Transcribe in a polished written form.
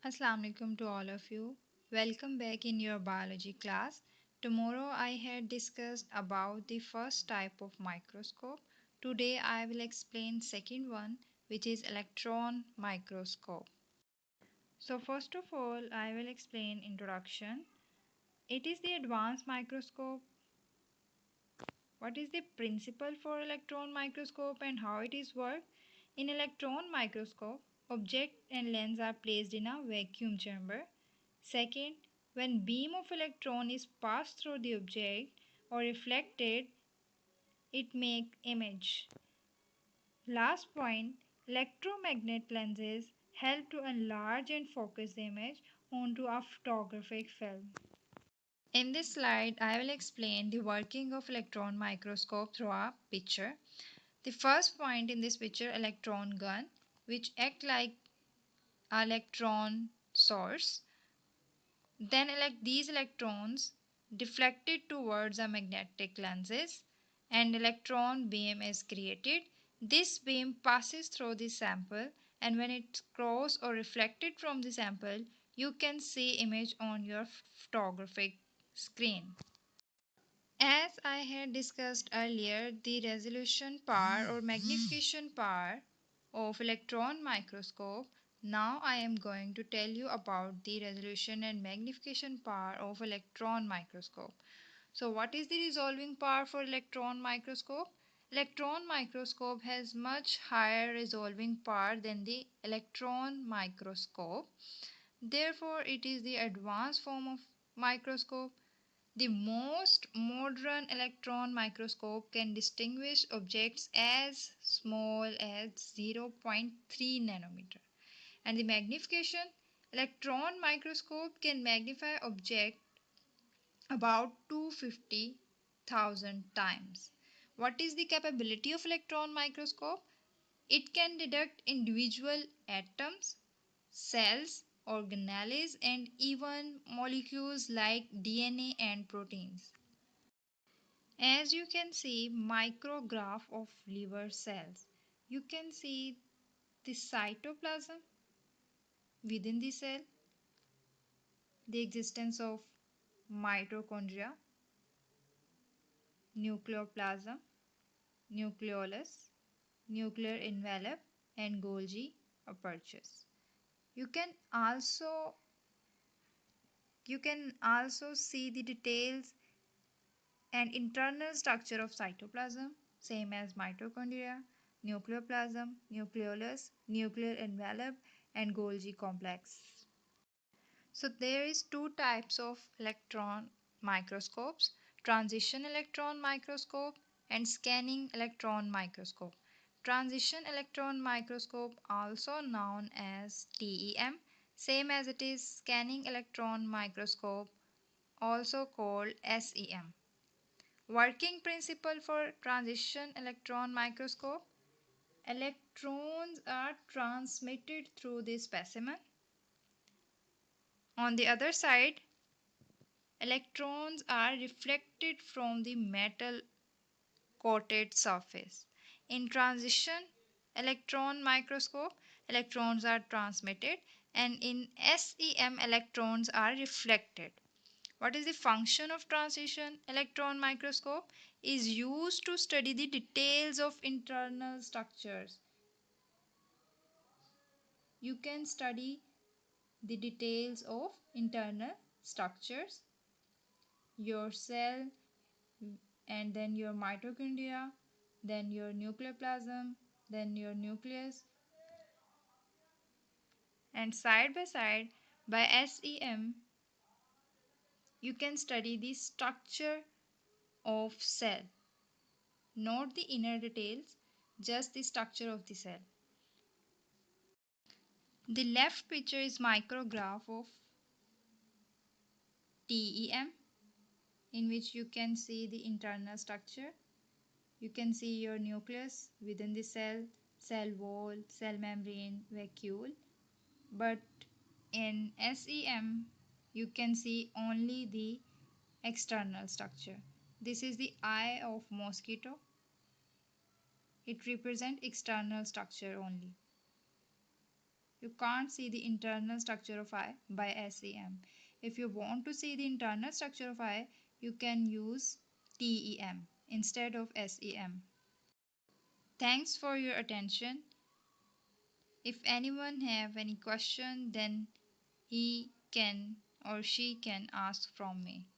Assalamu alaikum to all of you. Welcome back in your biology class. Tomorrow I had discussed about the first type of microscope. Today I will explain second one, which is electron microscope. So first of all I will explain introduction. It is the advanced microscope. What is the principle for electron microscope and how it is worked? In electron microscope, object and lens are placed in a vacuum chamber. Second, when beam of electron is passed through the object or reflected, it make image. Last point, electromagnet lenses help to enlarge and focus the image onto a photographic film. In this slide, I will explain the working of electron microscope through a picture. The first point in this picture, electron gun, which act like electron source. Then these electrons deflected towards the magnetic lenses and electron beam is created. This beam passes through the sample and when it crosses or reflected from the sample, you can see image on your photographic screen. As I had discussed earlier, the resolution power or magnification power of electron microscope. Now I am going to tell you about the resolution and magnification power of electron microscope. So what is the resolving power for electron microscope? Electron microscope has much higher resolving power than the electron microscope. Therefore, it is the advanced form of microscope. The most modern electron microscope can distinguish objects as small as 0.3 nanometer. And the magnification, electron microscope can magnify object about 250,000 times. What is the capability of electron microscope? It can detect individual atoms, cells, organelles and even molecules like DNA and proteins. As you can see, micrograph of liver cells. You can see the cytoplasm within the cell, the existence of mitochondria, nucleoplasm, nucleolus, nuclear envelope, and Golgi apertures. You can also see the details and internal structure of cytoplasm, same as mitochondria, nucleoplasm, nucleolus, nuclear envelope, and Golgi complex. So there is two types of electron microscopes, transition electron microscope and scanning electron microscope. Transition electron microscope, also known as TEM, same as it is scanning electron microscope, also called SEM. Working principle for transition electron microscope. Electrons are transmitted through the specimen. On the other side, electrons are reflected from the metal coated surface. In transition electron microscope, electrons are transmitted and in SEM electrons are reflected. What is the function of transition electron microscope? Is used to study the details of internal structures. You can study the details of internal structures, your cell and then your mitochondria, then your nucleoplasm, then your nucleus, and side by SEM you can study the structure of cell, not the inner details, just the structure of the cell. The left picture is micrograph of TEM, in which you can see the internal structure. You can see your nucleus within the cell, cell wall, cell membrane, vacuole. But in SEM, you can see only the external structure. This is the eye of mosquito. It represents external structure only. You can't see the internal structure of eye by SEM. If you want to see the internal structure of eye, you can use TEM instead of SEM. Thanks for your attention. If anyone have any question, then he can or she can ask from me.